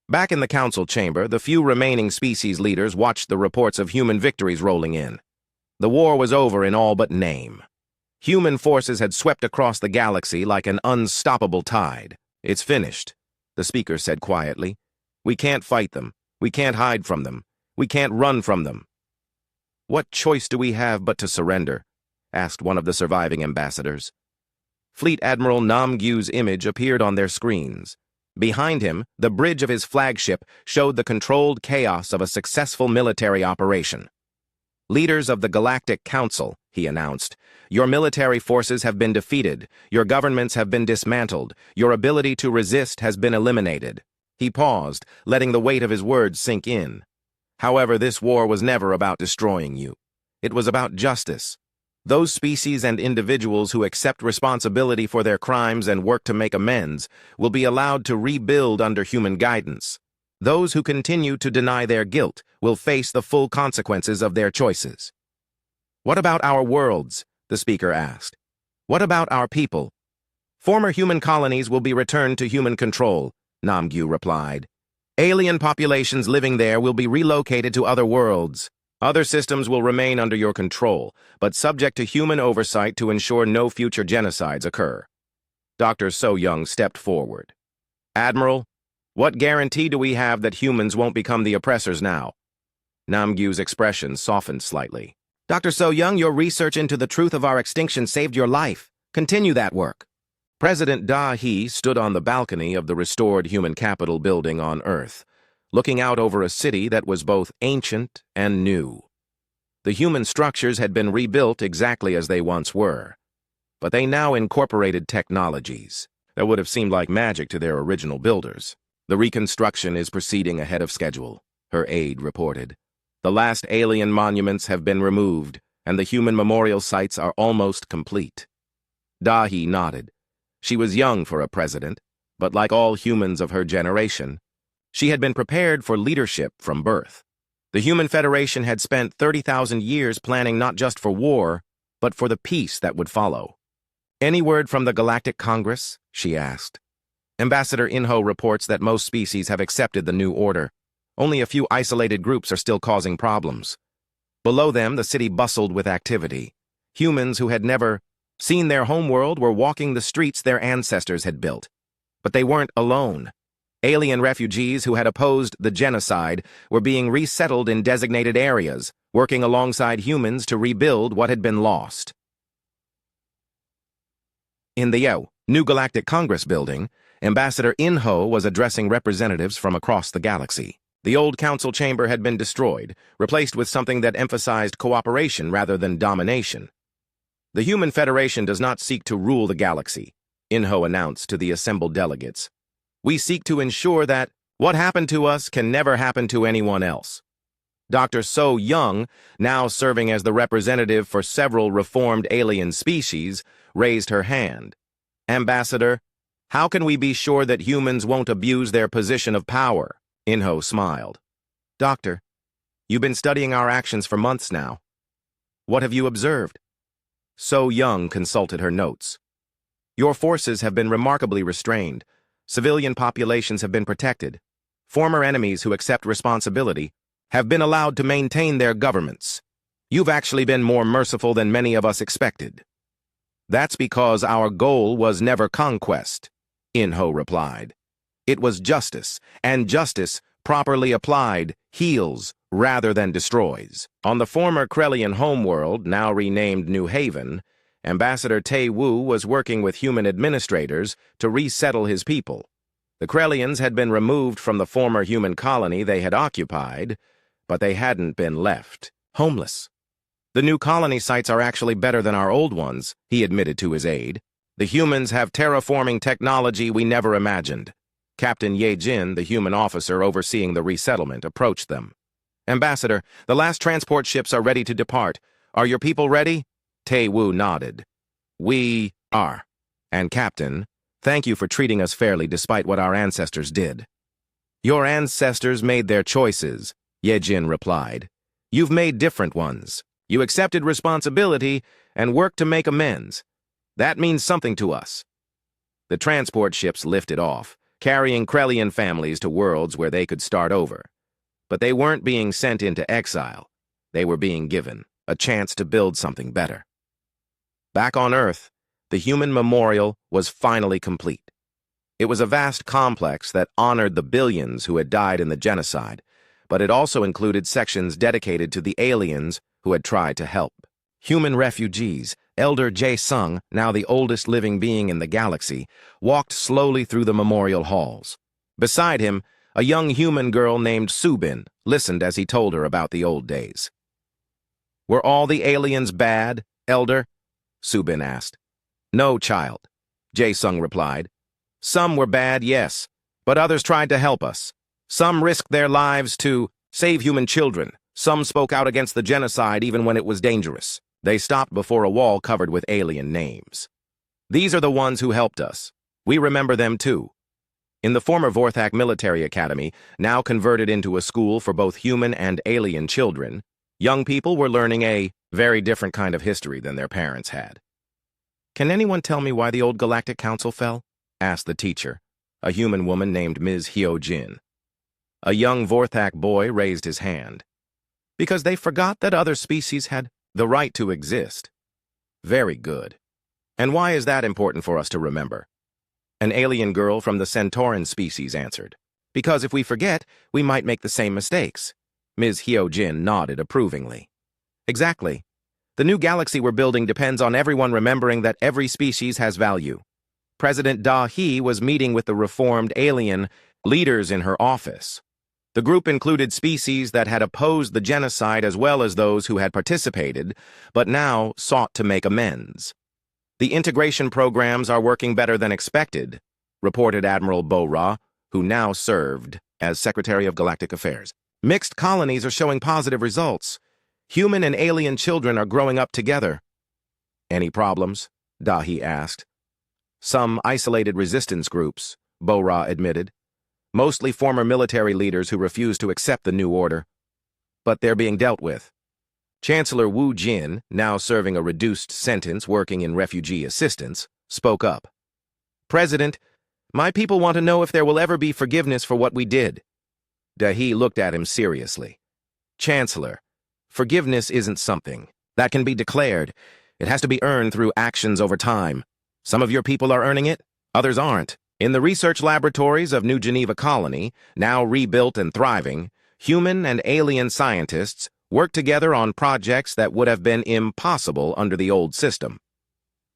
Back in the council chamber, the few remaining species leaders watched the reports of human victories rolling in. The war was over in all but name. Human forces had swept across the galaxy like an unstoppable tide. "It's finished," the speaker said quietly. "We can't fight them. We can't hide from them. We can't run from them." "What choice do we have but to surrender?" asked one of the surviving ambassadors. Fleet Admiral Nam Gyu's image appeared on their screens. Behind him, the bridge of his flagship showed the controlled chaos of a successful military operation. "Leaders of the Galactic Council," he announced, "your military forces have been defeated, your governments have been dismantled, your ability to resist has been eliminated." He paused, letting the weight of his words sink in. "However, this war was never about destroying you. It was about justice. Those species and individuals who accept responsibility for their crimes and work to make amends will be allowed to rebuild under human guidance. Those who continue to deny their guilt will face the full consequences of their choices." "What about our worlds?" the speaker asked. "What about our people?" "Former human colonies will be returned to human control," Nam Gyu replied. "Alien populations living there will be relocated to other worlds. Other systems will remain under your control, but subject to human oversight to ensure no future genocides occur." Dr. So-Young stepped forward. "Admiral, what guarantee do we have that humans won't become the oppressors now?" Nam Gyu's expression softened slightly. "Dr. So-Young, your research into the truth of our extinction saved your life. Continue that work." President Da He stood on the balcony of the restored human capital building on Earth, looking out over a city that was both ancient and new. The human structures had been rebuilt exactly as they once were, but they now incorporated technologies that would have seemed like magic to their original builders. "The reconstruction is proceeding ahead of schedule," her aide reported. "The last alien monuments have been removed, and the human memorial sites are almost complete." Dahi nodded. She was young for a president, but like all humans of her generation, she had been prepared for leadership from birth. The Human Federation had spent 30,000 years planning not just for war, but for the peace that would follow. "Any word from the Galactic Congress?" she asked. Ambassador Inho reports that most species have accepted the new order. Only a few isolated groups are still causing problems. Below them, the city bustled with activity. Humans who had never seen their homeworld were walking the streets their ancestors had built. But they weren't alone. Alien refugees who had opposed the genocide were being resettled in designated areas, working alongside humans to rebuild what had been lost. In the New Galactic Congress building, Ambassador Inho was addressing representatives from across the galaxy. The old council chamber had been destroyed, replaced with something that emphasized cooperation rather than domination. "The Human Federation does not seek to rule the galaxy," Inho announced to the assembled delegates. "We seek to ensure that what happened to us can never happen to anyone else." Dr. So-Young, now serving as the representative for several reformed alien species, raised her hand. "Ambassador, how can we be sure that humans won't abuse their position of power?" Inho smiled. "Doctor, you've been studying our actions for months now. What have you observed?" So-Young consulted her notes. "Your forces have been remarkably restrained. Civilian populations have been protected. Former enemies who accept responsibility have been allowed to maintain their governments. You've actually been more merciful than many of us expected. That's because our goal was never conquest, Inho replied. It was justice, and justice, properly applied, heals rather than destroys. On the former Krellian homeworld, now renamed New Haven, Ambassador Tae Woo was working with human administrators to resettle his people. The Krellians had been removed from the former human colony they had occupied, but they hadn't been left homeless. The new colony sites are actually better than our old ones, he admitted to his aide. The humans have terraforming technology we never imagined. Captain Ye Jin, the human officer overseeing the resettlement, approached them. Ambassador, the last transport ships are ready to depart. Are your people ready? Tae Woo nodded. We are. And Captain, thank you for treating us fairly despite what our ancestors did. Your ancestors made their choices, Ye Jin replied. You've made different ones. You accepted responsibility and worked to make amends. That means something to us. The transport ships lifted off, carrying Krellian families to worlds where they could start over. But they weren't being sent into exile. They were being given a chance to build something better. Back on Earth, the human memorial was finally complete. It was a vast complex that honored the billions who had died in the genocide, but it also included sections dedicated to the aliens who had tried to help. Human refugees, Elder Jae Sung, now the oldest living being in the galaxy, walked slowly through the memorial halls. Beside him, a young human girl named Subin listened as he told her about the old days. Were all the aliens bad, Elder? Subin asked. No, child, Jae Sung replied. Some were bad, yes, but others tried to help us. Some risked their lives to save human children. Some spoke out against the genocide even when it was dangerous. They stopped before a wall covered with alien names. These are the ones who helped us. We remember them too. In the former Vorthak Military Academy, now converted into a school for both human and alien children, young people were learning a very different kind of history than their parents had. Can anyone tell me why the old Galactic Council fell? Asked the teacher, a human woman named Ms. Hyo Jin. A young Vorthak boy raised his hand. Because they forgot that other species had the right to exist. Very good. And why is that important for us to remember? An alien girl from the Centauran species answered. Because if we forget, we might make the same mistakes. Ms. Hyo Jin nodded approvingly. Exactly. The new galaxy we're building depends on everyone remembering that every species has value. President Da He was meeting with the reformed alien leaders in her office. The group included species that had opposed the genocide as well as those who had participated, but now sought to make amends. The integration programs are working better than expected, reported Admiral Bo-Ra, who now served as Secretary of Galactic Affairs. Mixed colonies are showing positive results. Human and alien children are growing up together. Any problems? Dahi asked. Some isolated resistance groups, Bo-Ra admitted. Mostly former military leaders who refuse to accept the new order. But they're being dealt with. Chancellor Wu Jin, now serving a reduced sentence working in refugee assistance, spoke up. President, my people want to know if there will ever be forgiveness for what we did. Dahi looked at him seriously. Chancellor, forgiveness isn't something that can be declared. It has to be earned through actions over time. Some of your people are earning it, others aren't. In the research laboratories of New Geneva Colony, now rebuilt and thriving, human and alien scientists work together on projects that would have been impossible under the old system.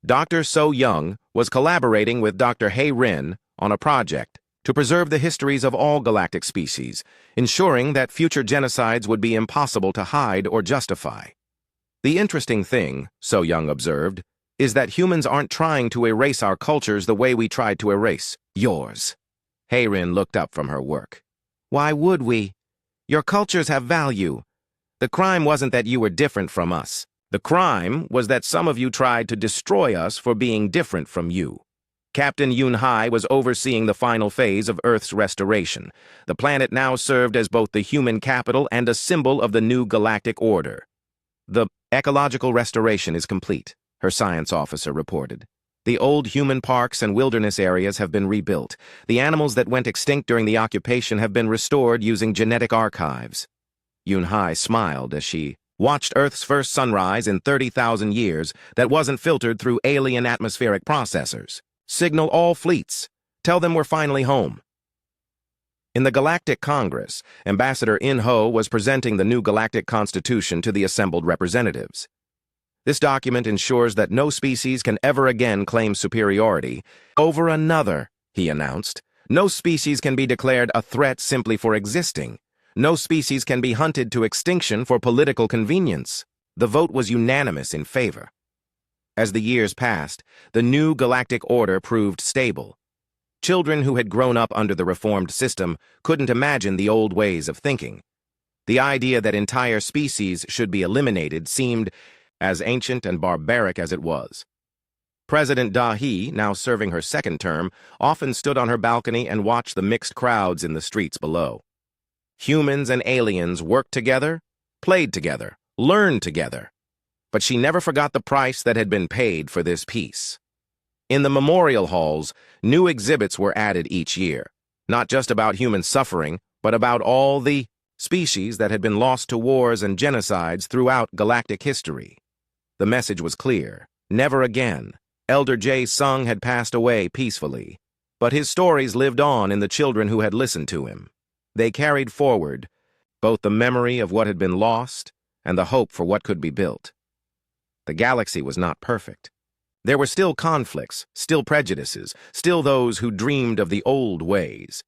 Dr. So Young was collaborating with Dr. Hei Rin on a project to preserve the histories of all galactic species, ensuring that future genocides would be impossible to hide or justify. The interesting thing, So Young observed, is that humans aren't trying to erase our cultures the way we tried to erase yours. Hei Rin looked up from her work. Why would we? Your cultures have value. The crime wasn't that you were different from us. The crime was that some of you tried to destroy us for being different from you. Captain Yun Hai was overseeing the final phase of Earth's restoration. The planet now served as both the human capital and a symbol of the new galactic order. The ecological restoration is complete, her science officer reported. The old human parks and wilderness areas have been rebuilt. The animals that went extinct during the occupation have been restored using genetic archives. Yunhai smiled as she watched Earth's first sunrise in 30,000 years that wasn't filtered through alien atmospheric processors. Signal all fleets. Tell them we're finally home. In the Galactic Congress, Ambassador In-Ho was presenting the new Galactic Constitution to the assembled representatives. This document ensures that no species can ever again claim superiority over another, he announced. No species can be declared a threat simply for existing. No species can be hunted to extinction for political convenience. The vote was unanimous in favor. As the years passed, the new galactic order proved stable. Children who had grown up under the reformed system couldn't imagine the old ways of thinking. The idea that entire species should be eliminated seemed as ancient and barbaric as it was. President Da-hee, now serving her second term, often stood on her balcony and watched the mixed crowds in the streets below. Humans and aliens worked together, played together, learned together. But she never forgot the price that had been paid for this peace. In the memorial halls, new exhibits were added each year, not just about human suffering, but about all the species that had been lost to wars and genocides throughout galactic history. The message was clear. Never again. Elder Jae Sung had passed away peacefully, but his stories lived on in the children who had listened to him. They carried forward both the memory of what had been lost and the hope for what could be built. The galaxy was not perfect. There were still conflicts, still prejudices, still those who dreamed of the old ways.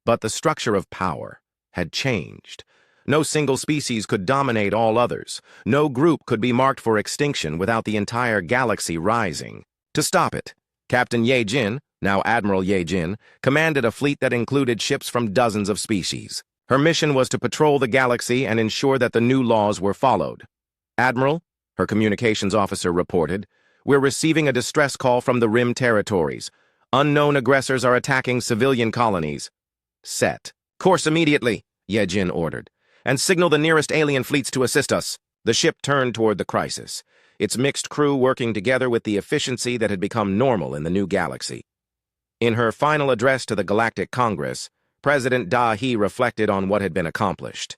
But the structure of power had changed. No single species could dominate all others. No group could be marked for extinction without the entire galaxy rising. To stop it, Captain Ye Jin, now Admiral Ye Jin, commanded a fleet that included ships from dozens of species. Her mission was to patrol the galaxy and ensure that the new laws were followed. Admiral, her communications officer reported, we're receiving a distress call from the Rim territories. Unknown aggressors are attacking civilian colonies. Set course immediately, Ye Jin ordered, and signal the nearest alien fleets to assist us. The ship turned toward the crisis, its mixed crew working together with the efficiency that had become normal in the new galaxy. In her final address to the Galactic Congress, President Da-hee reflected on what had been accomplished.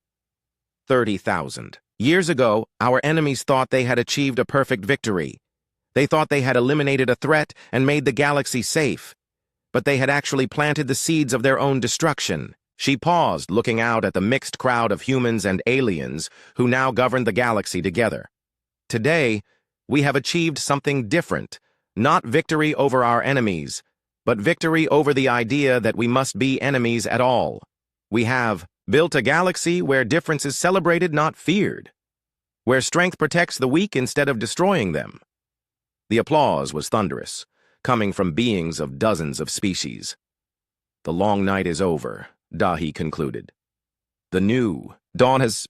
30,000. Years ago, our enemies thought they had achieved a perfect victory. They thought they had eliminated a threat and made the galaxy safe. But they had actually planted the seeds of their own destruction. She paused, looking out at the mixed crowd of humans and aliens who now governed the galaxy together. Today, we have achieved something different. Not victory over our enemies, but victory over the idea that we must be enemies at all. We have built a galaxy where difference is celebrated, not feared. Where strength protects the weak instead of destroying them. The applause was thunderous, coming from beings of dozens of species. The long night is over, Da-hee concluded. The new dawn has